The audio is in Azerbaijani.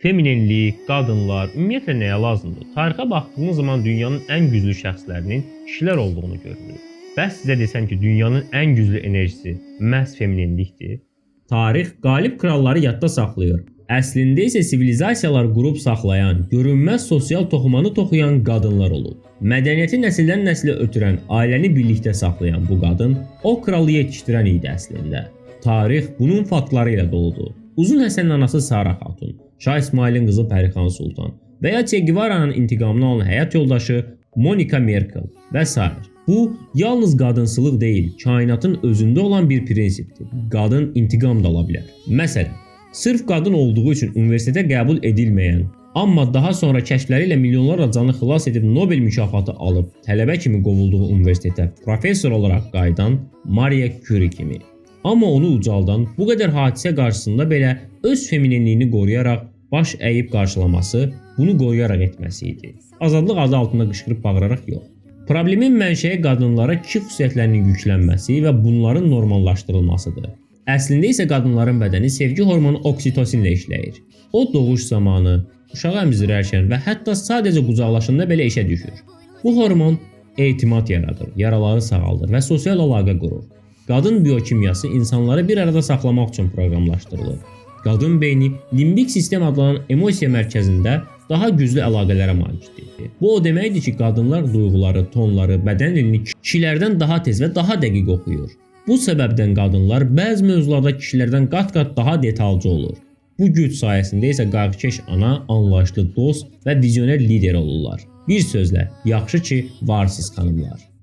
Feminenlik, qadınlar, ümumiyyətlə nəyə lazımdır? Tarixə baxdığımız zaman dünyanın ən güclü şəxslərinin kişilər olduğunu görürük. Bəs sizə desəm ki, dünyanın ən güclü enerjisi məhz feminenlikdir? Tarix qalib kralları yadda saxlayır. Əslində isə sivilizasiyalar qurub saxlayan, görünməz sosial toxumanı toxuyan qadınlar olub. Mədəniyyəti nəsildən nəslə ötürən, ailəni birlikdə saxlayan bu qadın o kralı yetişdirən idi əslində. Tarix bunun faktları ilə doludur. Uzun Həsənin anası Sara Xatun, Şah İsmailin qızı Pərixan Sultan və ya Che Guevara'nın intiqamını alan həyat yoldaşı Monika Merkel və s. Bu, yalnız qadınsılıq deyil, kainatın özündə olan bir prinsipdir. Qadın intiqam da ala bilər. Məsələn, sırf qadın olduğu üçün universitetə qəbul edilməyən, amma daha sonra kəşfləri ilə milyonlarla canı xilas edib Nobel mükafatı alıb tələbə kimi qovulduğu universitetə professor olaraq qayıdan Marie Curie kimi. Amma onu ucaldan, bu qədər hadisə qarşısında belə öz feminenliyini qoruyaraq, baş əyib qarşılaması, bunu qoruyaraq etməsi idi. Azadlıq adı altında qışqırıb bağıraraq yox. Problemin mənşəyi qadınlara kişi xüsusiyyətlərinin yüklənməsi və bunların normallaşdırılmasıdır. Əslində isə qadınların bədəni sevgi hormonu oksitosin ilə işləyir. O doğuş zamanı, uşağı əmzirərkən və hətta sadəcə qucaqlaşanda belə işə düşür. Bu hormon etimad yaradır, yaraları sağaldır və sosial əlaqə qurur. Qadın biokimyası insanları bir arada saxlamaq üçün proqramlaşdırılır. Qadın beyni limbik sistem adlanan emosiya mərkəzində daha güclü əlaqələrə malikdir. Bu o deməkdir ki, qadınlar duyğuları, tonları, bədən dilini kişilərdən daha tez və daha dəqiq oxuyur. Bu səbəbdən qadınlar bəzi mövzularda kişilərdən qat-qat daha detalcı olur. Bu güc sayəsində isə qayğıkeş ana, anlayışlı dost və vizyoner lider olurlar. Bir sözlə, yaxşı ki, varsız xanımlar.